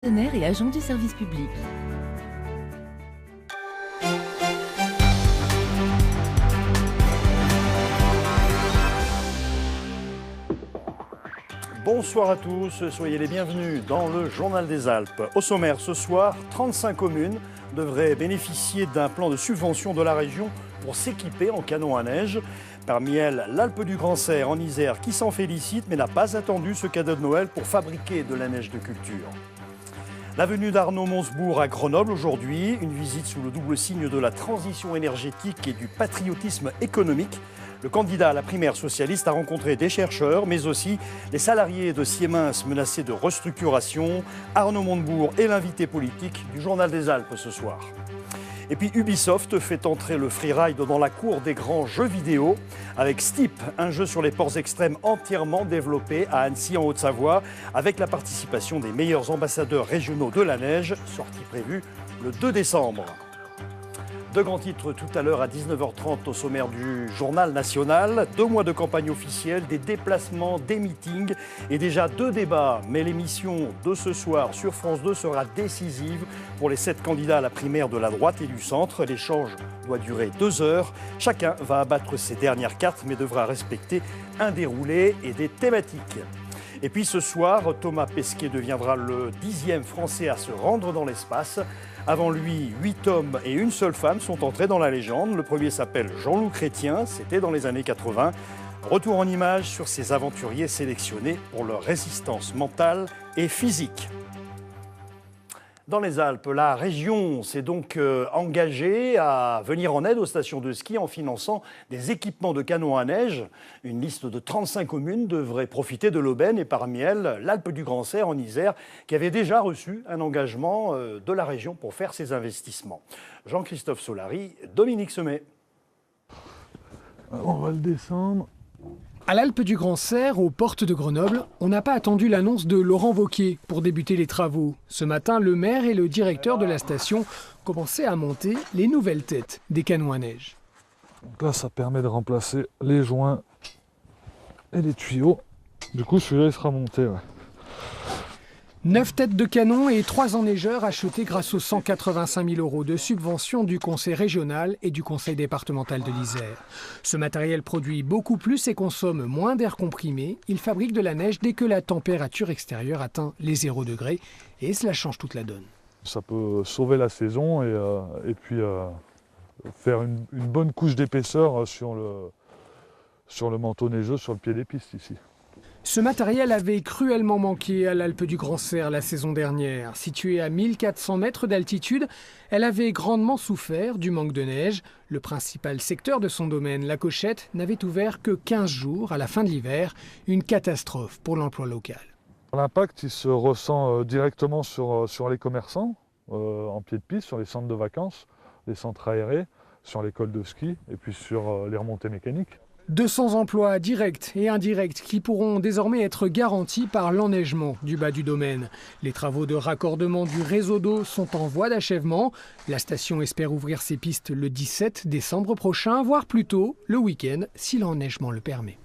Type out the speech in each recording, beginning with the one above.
Partenaires et agents du service public. Bonsoir à tous, soyez les bienvenus dans le Journal des Alpes. Au sommaire ce soir, 35 communes devraient bénéficier d'un plan de subvention de la région pour s'équiper en canons à neige. Parmi elles, l'Alpe du Grand Serre en Isère qui s'en félicite mais n'a pas attendu ce cadeau de Noël pour fabriquer de la neige de culture. La venue d'Arnaud Montebourg à Grenoble aujourd'hui, une visite sous le double signe de la transition énergétique et du patriotisme économique. Le candidat à la primaire socialiste a rencontré des chercheurs, mais aussi les salariés de Siemens menacés de restructuration. Arnaud Montebourg est l'invité politique du Journal des Alpes ce soir. Et puis Ubisoft fait entrer le freeride dans la cour des grands jeux vidéo avec Steep, un jeu sur les ports extrêmes entièrement développé à Annecy en Haute-Savoie avec la participation des meilleurs ambassadeurs régionaux de la neige, sortie prévue le 2 décembre. Deux grands titres tout à l'heure à 19h30 au sommaire du Journal National. 2 mois de campagne officielle, des déplacements, des meetings et déjà 2 débats. Mais l'émission de ce soir sur France 2 sera décisive pour les 7 candidats à la primaire de la droite et du centre. L'échange doit durer 2 heures. Chacun va abattre ses dernières cartes mais devra respecter un déroulé et des thématiques. Et puis ce soir, Thomas Pesquet deviendra le 10e Français à se rendre dans l'espace. Avant lui, 8 hommes et une seule femme sont entrés dans la légende. Le premier s'appelle Jean-Loup Chrétien, c'était dans les années 80. Retour en images sur ces aventuriers sélectionnés pour leur résistance mentale et physique. Dans les Alpes, la région s'est donc engagée à venir en aide aux stations de ski en finançant des équipements de canons à neige. Une liste de 35 communes devrait profiter de l'aubaine et parmi elles, l'Alpe du Grand Serre en Isère qui avait déjà reçu un engagement de la région pour faire ces investissements. Jean-Christophe Solari, Dominique Semet. On va le descendre. À l'Alpe du Grand Serre, aux portes de Grenoble, on n'a pas attendu l'annonce de Laurent Wauquiez pour débuter les travaux. Ce matin, le maire et le directeur de la station commençaient à monter les nouvelles têtes des canons à neige. Donc là, ça permet de remplacer les joints et les tuyaux. Du coup, celui-là, il sera monté. Ouais. 9 têtes de canon et 3 enneigeurs achetés grâce aux 185 000 € de subvention du conseil régional et du conseil départemental de l'Isère. Ce matériel produit beaucoup plus et consomme moins d'air comprimé. Il fabrique de la neige dès que la température extérieure atteint les 0 degrés et cela change toute la donne. Ça peut sauver la saison et puis faire une bonne couche d'épaisseur sur le manteau neigeux, sur le pied des pistes ici. Ce matériel avait cruellement manqué à l'Alpe du Grand Serre la saison dernière. Située à 1400 mètres d'altitude, elle avait grandement souffert du manque de neige. Le principal secteur de son domaine, la Cochette, n'avait ouvert que 15 jours à la fin de l'hiver. Une catastrophe pour l'emploi local. L'impact, il se ressent directement sur les commerçants, en pied de piste, sur les centres de vacances, les centres aérés, sur les cols de ski et puis sur les remontées mécaniques. 200 emplois directs et indirects qui pourront désormais être garantis par l'enneigement du bas du domaine. Les travaux de raccordement du réseau d'eau sont en voie d'achèvement. La station espère ouvrir ses pistes le 17 décembre prochain, voire plus tôt, le week-end, si l'enneigement le permet.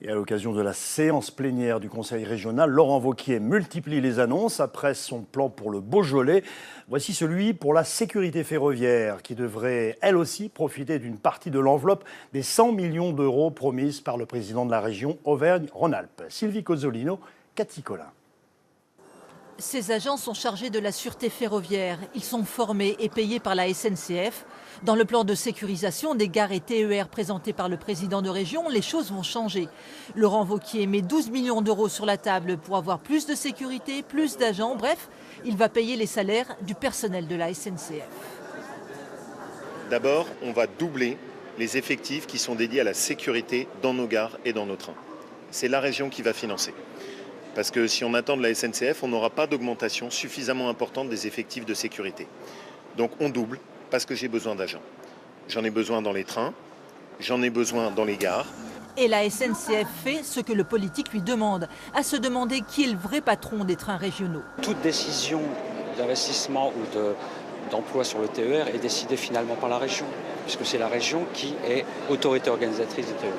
Et à l'occasion de la séance plénière du Conseil régional, Laurent Wauquiez multiplie les annonces après son plan pour le Beaujolais. Voici celui pour la sécurité ferroviaire qui devrait, elle aussi, profiter d'une partie de l'enveloppe des 100 millions d'euros promises par le président de la région Auvergne-Rhône-Alpes. Sylvie Cozzolino, Cathy Collin. Ces agents sont chargés de la sûreté ferroviaire. Ils sont formés et payés par la SNCF. Dans le plan de sécurisation des gares et TER présenté par le président de région, les choses vont changer. Laurent Wauquiez met 12 millions d'euros sur la table pour avoir plus de sécurité, plus d'agents. Bref, il va payer les salaires du personnel de la SNCF. D'abord, on va doubler les effectifs qui sont dédiés à la sécurité dans nos gares et dans nos trains. C'est la région qui va financer. Parce que si on attend de la SNCF, on n'aura pas d'augmentation suffisamment importante des effectifs de sécurité. Donc on double parce que j'ai besoin d'agents. J'en ai besoin dans les trains, j'en ai besoin dans les gares. Et la SNCF fait ce que le politique lui demande, à se demander qui est le vrai patron des trains régionaux. Toute décision d'investissement ou d'emploi sur le TER est décidée finalement par la région, puisque c'est la région qui est autorité organisatrice du TER.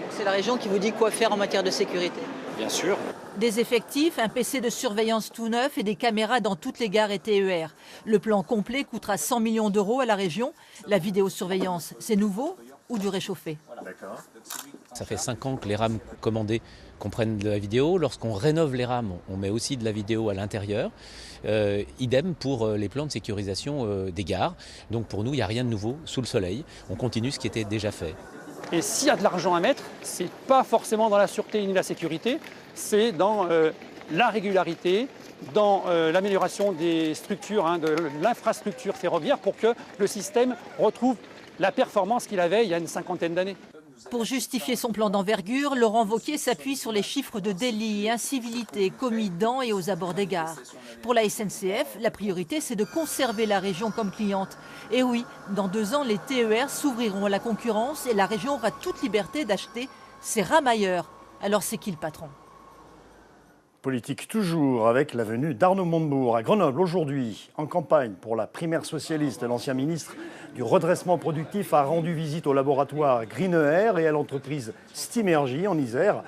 C'est la région qui vous dit quoi faire en matière de sécurité. Bien sûr. Des effectifs, un PC de surveillance tout neuf et des caméras dans toutes les gares et TER. Le plan complet coûtera 100 millions d'euros à la région. La vidéosurveillance, c'est nouveau ou du réchauffé? Ça fait 5 ans que les rames commandées comprennent de la vidéo. Lorsqu'on rénove les rames, on met aussi de la vidéo à l'intérieur. Idem pour les plans de sécurisation des gares. Donc pour nous, il n'y a rien de nouveau sous le soleil. On continue ce qui était déjà fait. Et s'il y a de l'argent à mettre, ce n'est pas forcément dans la sûreté ni la sécurité, c'est dans la régularité, dans l'amélioration des structures, de l'infrastructure ferroviaire pour que le système retrouve la performance qu'il avait il y a une cinquantaine d'années. Pour justifier son plan d'envergure, Laurent Wauquiez s'appuie sur les chiffres de délits et incivilités commis dans et aux abords des gares. Pour la SNCF, la priorité, c'est de conserver la région comme cliente. Et oui, dans 2 ans, les TER s'ouvriront à la concurrence et la région aura toute liberté d'acheter ses rames ailleurs. Alors c'est qui le patron ? Politique toujours avec la venue d'Arnaud Montebourg à Grenoble aujourd'hui. En campagne pour la primaire socialiste, l'ancien ministre du redressement productif a rendu visite au laboratoire Greener et à l'entreprise Stimergy en Isère.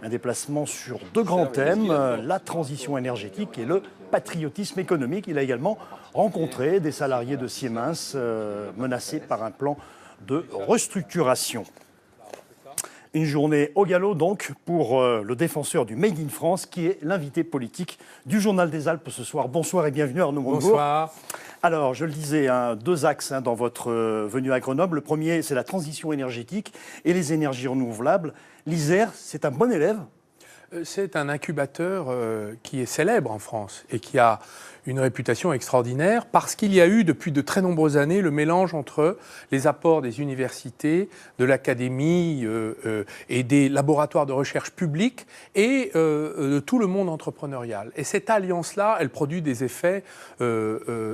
Un déplacement sur 2 grands thèmes, la transition énergétique et le patriotisme économique. Il a également rencontré des salariés de Siemens menacés par un plan de restructuration. Une journée au galop donc pour le défenseur du Made in France qui est l'invité politique du Journal des Alpes ce soir. Bonsoir et bienvenue Arnaud Montebourg. Bonsoir. Alors je le disais, 2 axes dans votre venue à Grenoble. Le premier c'est la transition énergétique et les énergies renouvelables. L'Isère, c'est un bon élève? C'est un incubateur qui est célèbre en France et qui a une réputation extraordinaire parce qu'il y a eu depuis de très nombreuses années le mélange entre les apports des universités, de l'académie et des laboratoires de recherche publics et de tout le monde entrepreneurial. Et cette alliance-là, elle produit des effets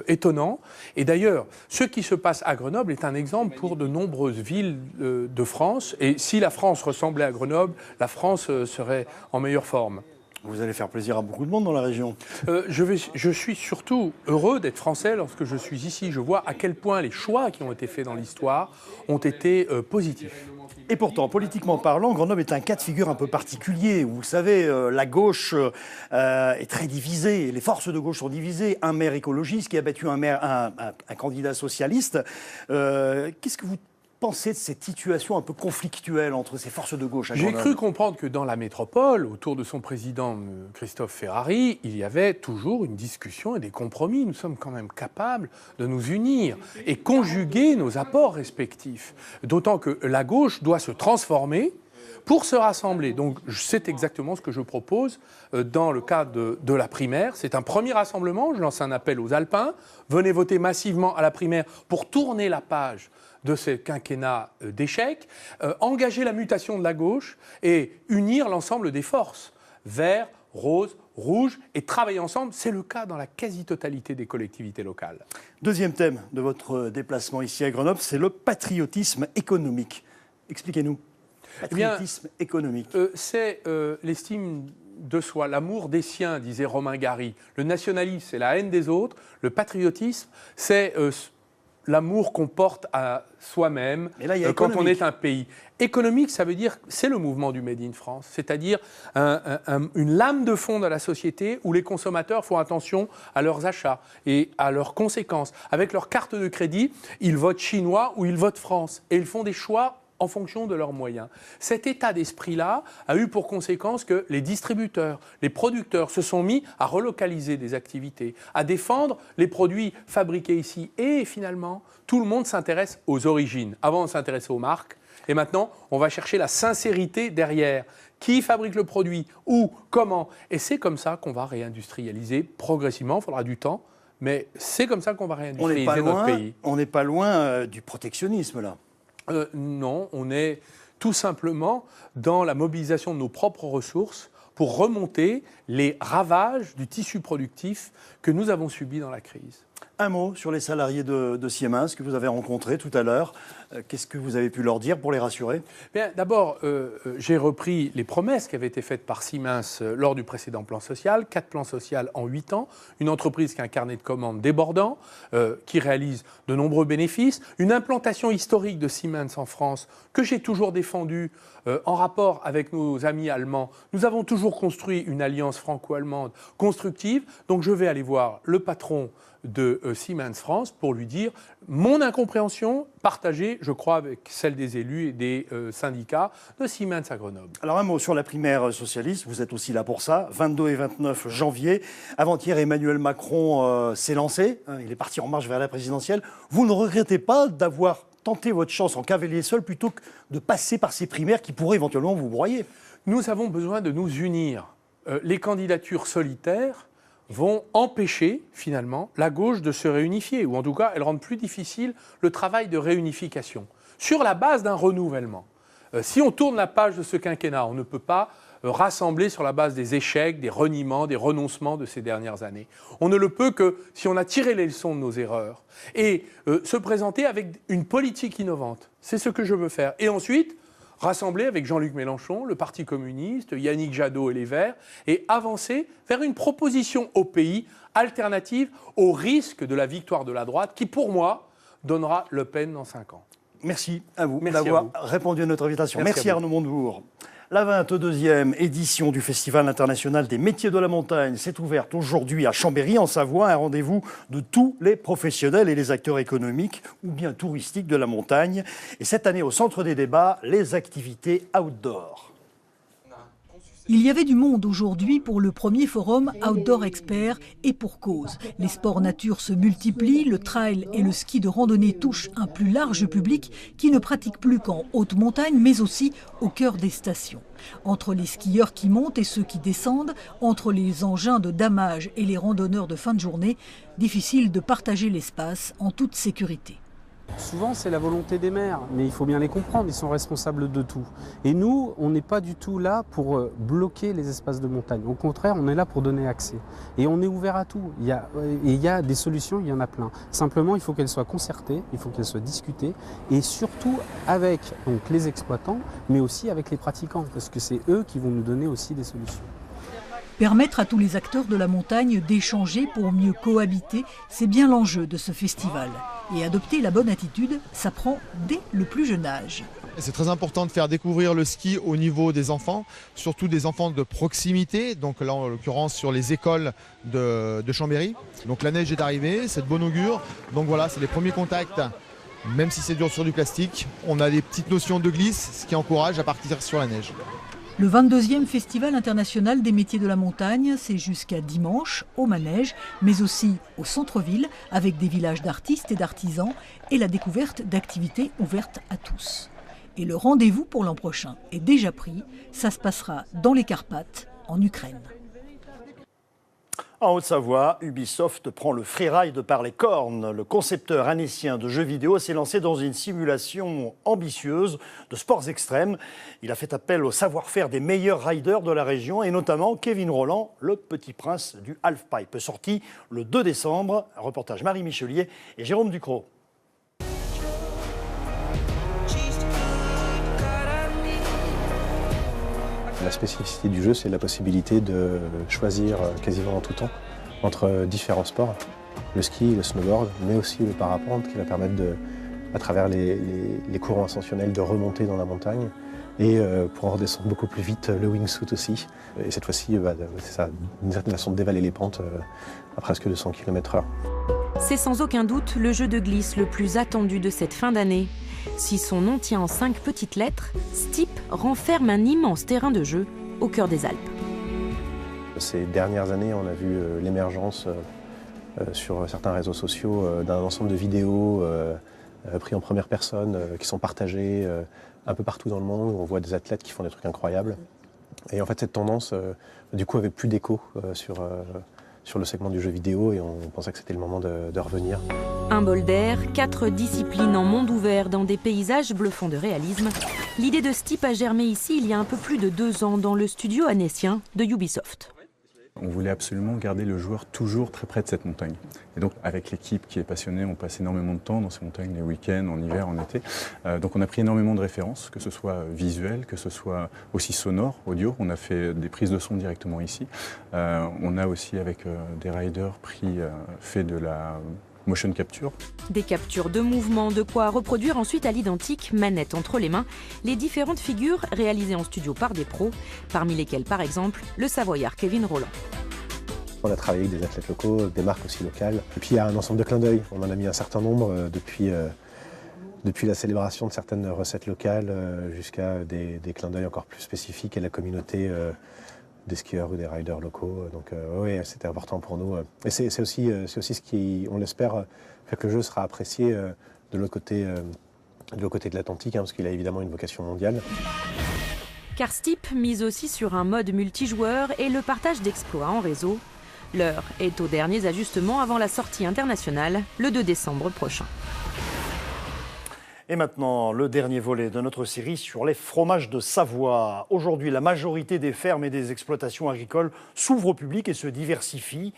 étonnants. Et d'ailleurs, ce qui se passe à Grenoble est un exemple pour de nombreuses villes de France. Et si la France ressemblait à Grenoble, la France serait en meilleure forme. Vous allez faire plaisir à beaucoup de monde dans la région. Je suis surtout heureux d'être français lorsque je suis ici. Je vois à quel point les choix qui ont été faits dans l'histoire ont été positifs. Et pourtant, politiquement parlant, Grenoble est un cas de figure un peu particulier. Vous savez, la gauche est très divisée. Les forces de gauche sont divisées. Un maire écologiste qui a battu un candidat socialiste. Qu'est-ce que vous pensez de cette situation un peu conflictuelle entre ces forces de gauche à Grenoble? J'ai cru comprendre que dans la métropole, autour de son président Christophe Ferrari, il y avait toujours une discussion et des compromis. Nous sommes quand même capables de nous unir et conjuguer nos apports respectifs. D'autant que la gauche doit se transformer pour se rassembler. Donc c'est exactement ce que je propose dans le cadre de la primaire. C'est un premier rassemblement. Je lance un appel aux Alpins. Venez voter massivement à la primaire pour tourner la page de ce quinquennat d'échecs, engager la mutation de la gauche et unir l'ensemble des forces, vert, rose, rouge, et travailler ensemble. C'est le cas dans la quasi-totalité des collectivités locales. Deuxième thème de votre déplacement ici à Grenoble, c'est le patriotisme économique. Expliquez-nous. Patriotisme économique. C'est l'estime de soi, l'amour des siens, disait Romain Gary. Le nationalisme, c'est la haine des autres. Le patriotisme, c'est l'amour qu'on porte à soi-même quand on est un pays. Économique, ça veut dire, c'est le mouvement du Made in France, c'est-à-dire une lame de fond dans la société où les consommateurs font attention à leurs achats et à leurs conséquences. Avec leur carte de crédit, ils votent chinois ou ils votent France et ils font des choix en fonction de leurs moyens. Cet état d'esprit-là a eu pour conséquence que les distributeurs, les producteurs se sont mis à relocaliser des activités, à défendre les produits fabriqués ici. Et finalement, tout le monde s'intéresse aux origines. Avant, on s'intéressait aux marques. Et maintenant, on va chercher la sincérité derrière. Qui fabrique le produit? Où? Comment? Et c'est comme ça qu'on va réindustrialiser progressivement. Il faudra du temps. Mais c'est comme ça qu'on va réindustrialiser notre pays. On n'est pas loin du protectionnisme, là. Non, on est tout simplement dans la mobilisation de nos propres ressources pour remonter les ravages du tissu productif que nous avons subis dans la crise. Un mot sur les salariés de Siemens que vous avez rencontrés tout à l'heure. Qu'est-ce que vous avez pu leur dire pour les rassurer? Bien, d'abord, j'ai repris les promesses qui avaient été faites par Siemens lors du précédent plan social. 4 plans sociaux en 8 ans. Une entreprise qui a un carnet de commandes débordant, qui réalise de nombreux bénéfices. Une implantation historique de Siemens en France que j'ai toujours défendue en rapport avec nos amis allemands. Nous avons toujours construit une alliance franco-allemande constructive. Donc je vais aller voir le patron de Siemens France pour lui dire mon incompréhension partagée, je crois, avec celle des élus et des syndicats de Siemens à Grenoble. Alors un mot sur la primaire socialiste, vous êtes aussi là pour ça, 22 et 29 janvier. Avant-hier, Emmanuel Macron s'est lancé, il est parti en marche vers la présidentielle. Vous ne regrettez pas d'avoir tenté votre chance en cavalier seul plutôt que de passer par ces primaires qui pourraient éventuellement vous broyer? Nous avons besoin de nous unir. Les candidatures solitaires vont empêcher, finalement, la gauche de se réunifier, ou en tout cas, elles rendent plus difficile le travail de réunification, sur la base d'un renouvellement. Si on tourne la page de ce quinquennat, on ne peut pas rassembler sur la base des échecs, des reniements, des renoncements de ces dernières années. On ne le peut que si on a tiré les leçons de nos erreurs et se présenter avec une politique innovante. C'est ce que je veux faire. Et ensuite, rassembler avec Jean-Luc Mélenchon, le Parti communiste, Yannick Jadot et les Verts, et avancer vers une proposition au pays alternative au risque de la victoire de la droite, qui pour moi donnera Le Pen dans 5 ans. Merci à vous d'avoir répondu à notre invitation. Merci Arnaud Montebourg. La 22e édition du Festival international des métiers de la montagne s'est ouverte aujourd'hui à Chambéry, en Savoie, un rendez-vous de tous les professionnels et les acteurs économiques ou bien touristiques de la montagne. Et cette année, au centre des débats, les activités outdoor. Il y avait du monde aujourd'hui pour le premier forum Outdoor Expert et pour cause. Les sports nature se multiplient, le trail et le ski de randonnée touchent un plus large public qui ne pratique plus qu'en haute montagne mais aussi au cœur des stations. Entre les skieurs qui montent et ceux qui descendent, entre les engins de damage et les randonneurs de fin de journée, difficile de partager l'espace en toute sécurité. Souvent, c'est la volonté des maires, mais il faut bien les comprendre, ils sont responsables de tout. Et nous, on n'est pas du tout là pour bloquer les espaces de montagne. Au contraire, on est là pour donner accès. Et on est ouvert à tout. Il y a des solutions, il y en a plein. Simplement, il faut qu'elles soient concertées, il faut qu'elles soient discutées, et surtout avec donc, les exploitants, mais aussi avec les pratiquants, parce que c'est eux qui vont nous donner aussi des solutions. Permettre à tous les acteurs de la montagne d'échanger pour mieux cohabiter, c'est bien l'enjeu de ce festival. Et adopter la bonne attitude s'apprend dès le plus jeune âge. C'est très important de faire découvrir le ski au niveau des enfants, surtout des enfants de proximité, donc là en l'occurrence sur les écoles de Chambéry. Donc la neige est arrivée, c'est de bon augure, donc voilà, c'est les premiers contacts. Même si c'est dur sur du plastique, on a des petites notions de glisse, ce qui encourage à partir sur la neige. Le 22e Festival international des métiers de la montagne, c'est jusqu'à dimanche au Manège, mais aussi au centre-ville, avec des villages d'artistes et d'artisans et la découverte d'activités ouvertes à tous. Et le rendez-vous pour l'an prochain est déjà pris, ça se passera dans les Carpates, en Ukraine. En Haute-Savoie, Ubisoft prend le freeride par les cornes. Le concepteur annécien de jeux vidéo s'est lancé dans une simulation ambitieuse de sports extrêmes. Il a fait appel au savoir-faire des meilleurs riders de la région et notamment Kevin Rolland, le petit prince du halfpipe, sorti le 2 décembre. Un reportage Marie Michelier et Jérôme Ducrot. La spécificité du jeu, c'est la possibilité de choisir quasiment en tout temps entre différents sports, le ski, le snowboard, mais aussi le parapente qui va permettre, à travers les courants ascensionnels, de remonter dans la montagne et pour en redescendre beaucoup plus vite, le wingsuit aussi. Et cette fois-ci, c'est ça, une certaine façon de dévaler les pentes à presque 200 km/h. C'est sans aucun doute le jeu de glisse le plus attendu de cette fin d'année. Si son nom tient en 5 petites lettres, Steep renferme un immense terrain de jeu au cœur des Alpes. Ces dernières années, on a vu l'émergence sur certains réseaux sociaux d'un ensemble de vidéos prises en première personne qui sont partagées un peu partout dans le monde. On voit des athlètes qui font des trucs incroyables. Et en fait, cette tendance, du coup, avait plus d'écho sur le segment du jeu vidéo et on pensait que c'était le moment de revenir. Un bol d'air, 4 disciplines en monde ouvert dans des paysages bluffants de réalisme. L'idée de Steep a germé ici il y a un peu plus de 2 ans dans le studio annécien de Ubisoft. On voulait absolument garder le joueur toujours très près de cette montagne. Et donc avec l'équipe qui est passionnée, on passe énormément de temps dans ces montagnes, les week-ends, en hiver, en été. Donc on a pris énormément de références, que ce soit visuel, que ce soit aussi sonore, audio. On a fait des prises de son directement ici. On a aussi avec des riders fait de la motion capture. Des captures de mouvements, de quoi reproduire ensuite à l'identique, manette entre les mains, les différentes figures réalisées en studio par des pros, parmi lesquels par exemple le Savoyard Kevin Rolland. On a travaillé avec des athlètes locaux, des marques aussi locales. Et puis il y a un ensemble de clins d'œil. On en a mis un certain nombre depuis la célébration de certaines recettes locales jusqu'à des clins d'œil encore plus spécifiques à la communauté des skieurs ou des riders locaux. Donc oui, c'était important pour nous. Et c'est aussi ce qui, on l'espère, fait que le jeu sera apprécié de l'autre côté de l'Atlantique, parce qu'il a évidemment une vocation mondiale. Car Steep mise aussi sur un mode multijoueur et le partage d'exploits en réseau. L'heure est aux derniers ajustements avant la sortie internationale, le 2 décembre prochain. Et maintenant, le dernier volet de notre série sur les fromages de Savoie. Aujourd'hui, la majorité des fermes et des exploitations agricoles s'ouvrent au public et se diversifient.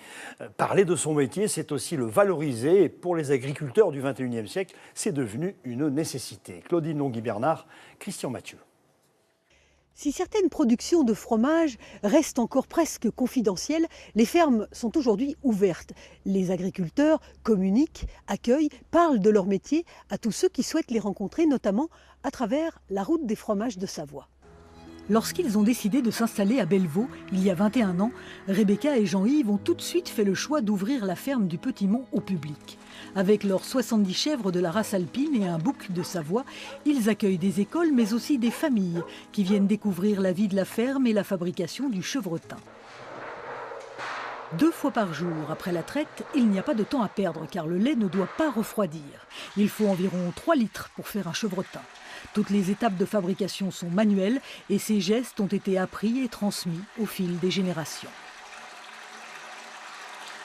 Parler de son métier, c'est aussi le valoriser. Et pour les agriculteurs du XXIe siècle, c'est devenu une nécessité. Claudine Longhi-Bernard, Christian Mathieu. Si certaines productions de fromage restent encore presque confidentielles, les fermes sont aujourd'hui ouvertes. Les agriculteurs communiquent, accueillent, parlent de leur métier à tous ceux qui souhaitent les rencontrer, notamment à travers la route des fromages de Savoie. Lorsqu'ils ont décidé de s'installer à Bellevaux, il y a 21 ans, Rebecca et Jean-Yves ont tout de suite fait le choix d'ouvrir la ferme du Petit Mont au public. Avec leurs 70 chèvres de la race alpine et un bouc de Savoie, ils accueillent des écoles mais aussi des familles qui viennent découvrir la vie de la ferme et la fabrication du chevretin. 2 fois par jour après la traite, il n'y a pas de temps à perdre car le lait ne doit pas refroidir. Il faut environ 3 litres pour faire un chevretin. Toutes les étapes de fabrication sont manuelles et ces gestes ont été appris et transmis au fil des générations.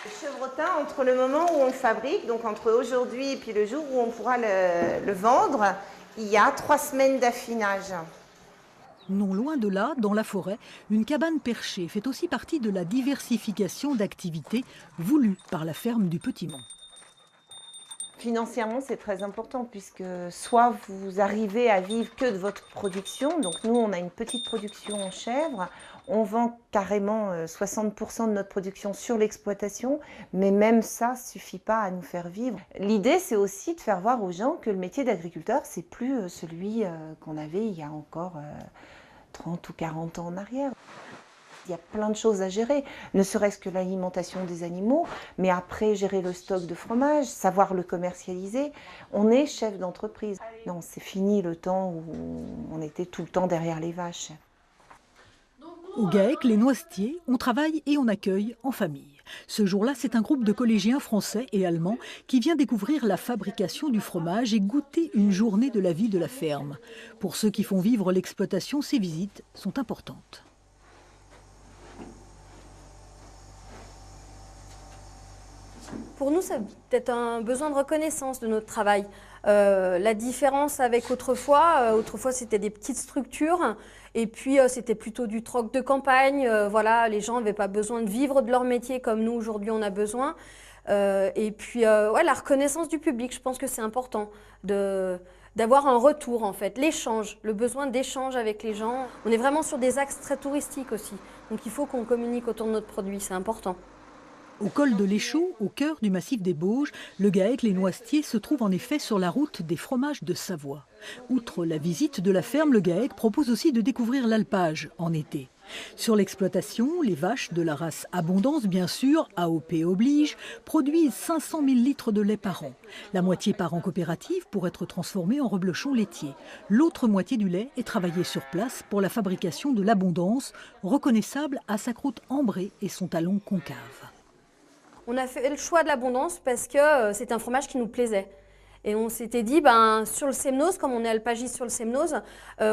Le chevretin, entre le moment où on le fabrique, donc entre aujourd'hui et puis le jour où on pourra le vendre, il y a 3 semaines d'affinage. Non loin de là, dans la forêt, une cabane perchée fait aussi partie de la diversification d'activités voulue par la ferme du Petit Mont. Financièrement, c'est très important puisque soit vous arrivez à vivre que de votre production, donc nous on a une petite production en chèvres, on vend carrément 60% de notre production sur l'exploitation, mais même ça ne suffit pas à nous faire vivre. L'idée c'est aussi de faire voir aux gens que le métier d'agriculteur c'est plus celui qu'on avait il y a encore 30 ou 40 ans en arrière. Il y a plein de choses à gérer, ne serait-ce que l'alimentation des animaux, mais après gérer le stock de fromage, savoir le commercialiser. On est chef d'entreprise. Non, c'est fini le temps où on était tout le temps derrière les vaches. Au GAEC, les noisetiers, on travaille et on accueille en famille. Ce jour-là, c'est un groupe de collégiens français et allemands qui vient découvrir la fabrication du fromage et goûter une journée de la vie de la ferme. Pour ceux qui font vivre l'exploitation, ces visites sont importantes. Pour nous, c'est peut-être un besoin de reconnaissance de notre travail. La différence avec autrefois, c'était des petites structures et puis c'était plutôt du troc de campagne. Voilà, les gens n'avaient pas besoin de vivre de leur métier comme nous aujourd'hui on a besoin. Et puis ouais, la reconnaissance du public, je pense que c'est important d'avoir un retour en fait, l'échange, le besoin d'échange avec les gens. On est vraiment sur des axes très touristiques aussi, donc il faut qu'on communique autour de notre produit, c'est important. Au col de l'Échaud, au cœur du massif des Bauges, le GAEC Les Noisetiers se trouve en effet sur la route des fromages de Savoie. Outre la visite de la ferme, le GAEC propose aussi de découvrir l'alpage en été. Sur l'exploitation, les vaches de la race Abondance, bien sûr, AOP oblige, produisent 500 000 litres de lait par an. La moitié part en coopérative pour être transformée en reblochon laitier. L'autre moitié du lait est travaillée sur place pour la fabrication de l'Abondance, reconnaissable à sa croûte ambrée et son talon concave. On a fait le choix de l'Abondance parce que c'est un fromage qui nous plaisait. Et on s'était dit, sur le Semnoz, comme on est alpagiste sur le Semnoz,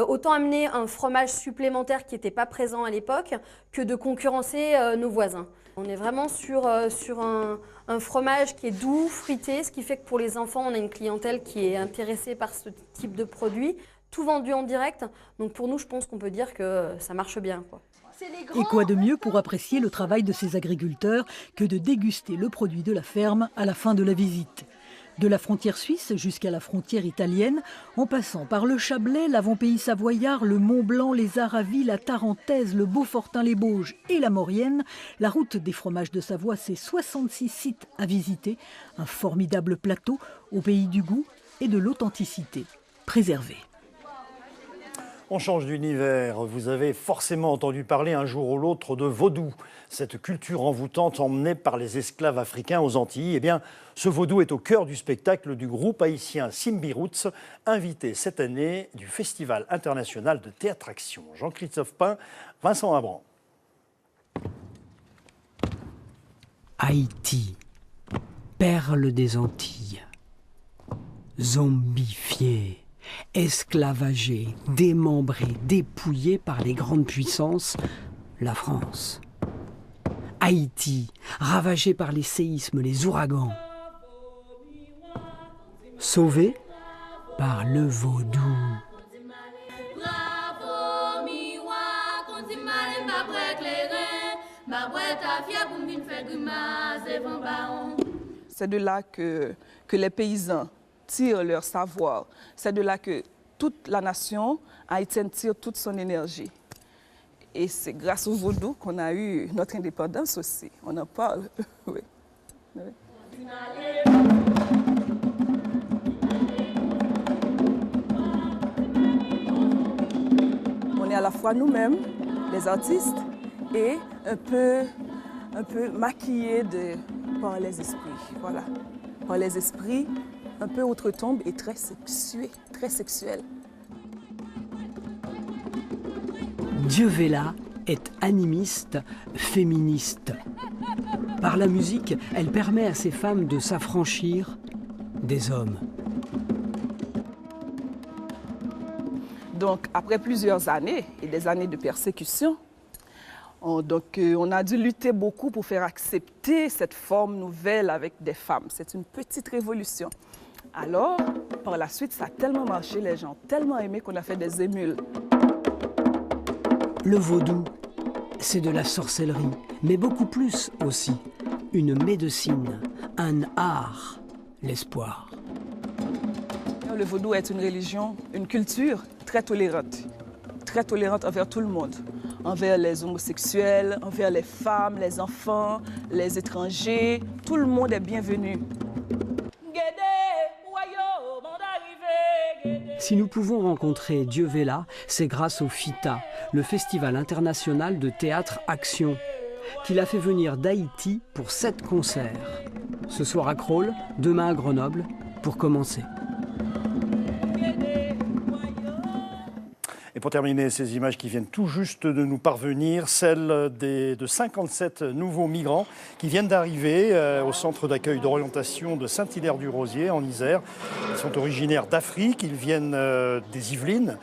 autant amener un fromage supplémentaire qui n'était pas présent à l'époque que de concurrencer nos voisins. On est vraiment sur un fromage qui est doux, fruité, ce qui fait que pour les enfants, on a une clientèle qui est intéressée par ce type de produit. Tout vendu en direct, donc pour nous, je pense qu'on peut dire que ça marche bien, quoi. Et quoi de mieux pour apprécier le travail de ces agriculteurs que de déguster le produit de la ferme à la fin de la visite. De la frontière suisse jusqu'à la frontière italienne, en passant par le Chablais, l'Avant-Pays savoyard, le Mont-Blanc, les Aravis, la Tarentaise, le Beaufortin-les-Bauges et la Maurienne, la route des fromages de Savoie, c'est 66 sites à visiter, un formidable plateau au pays du goût et de l'authenticité préservée. On change d'univers. Vous avez forcément entendu parler un jour ou l'autre de vaudou, cette culture envoûtante emmenée par les esclaves africains aux Antilles. Eh bien, ce vaudou est au cœur du spectacle du groupe haïtien Simbi Roots, invité cette année du Festival international de théâtre-action. Jean-Christophe Pain, Vincent Abran. Haïti, perle des Antilles, zombifié, esclavagé, démembré, dépouillé par les grandes puissances, la France. Haïti, ravagé par les séismes, les ouragans. Sauvé par le vaudou. C'est de là que les paysans tirent leur savoir. C'est de là que toute la nation haïtienne tire toute son énergie. Et c'est grâce au vaudou qu'on a eu notre indépendance aussi. On en parle. Oui. Oui. On est à la fois nous-mêmes, les artistes, et un peu maquillés par les esprits. Voilà. Par les esprits, un peu outre-tombe et très sexuel. Dieu-Vela est animiste, féministe. Par la musique, elle permet à ces femmes de s'affranchir des hommes. Donc, après plusieurs années et des années de persécution, on a dû lutter beaucoup pour faire accepter cette forme nouvelle avec des femmes. C'est une petite révolution. Alors, par la suite, ça a tellement marché, les gens ont tellement aimé qu'on a fait des émules. Le vaudou, c'est de la sorcellerie, mais beaucoup plus aussi. Une médecine, un art, l'espoir. Le vaudou est une religion, une culture très tolérante envers tout le monde. Envers les homosexuels, envers les femmes, les enfants, les étrangers. Tout le monde est bienvenu. Si nous pouvons rencontrer Dieu-Vela, c'est grâce au FITA, le Festival international de théâtre-action, qui l'a fait venir d'Haïti pour 7 concerts. Ce soir à Crolles, demain à Grenoble, pour commencer. Et pour terminer, ces images qui viennent tout juste de nous parvenir, celles de 57 nouveaux migrants qui viennent d'arriver au centre d'accueil d'orientation de Saint-Hilaire-du-Rosier en Isère. Ils sont originaires d'Afrique, ils viennent des Yvelines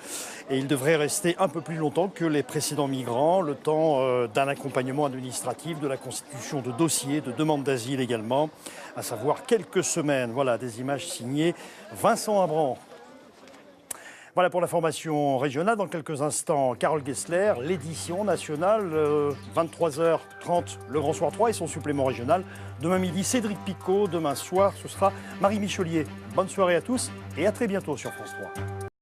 et ils devraient rester un peu plus longtemps que les précédents migrants, le temps d'un accompagnement administratif, de la constitution de dossiers, de demandes d'asile également, à savoir quelques semaines. Voilà, des images signées Vincent Abran. Voilà pour l'information régionale. Dans quelques instants, Carole Gessler, l'édition nationale, 23h30, le Grand Soir 3 et son supplément régional. Demain midi, Cédric Picot. Demain soir, ce sera Marie Michelier. Bonne soirée à tous et à très bientôt sur France 3.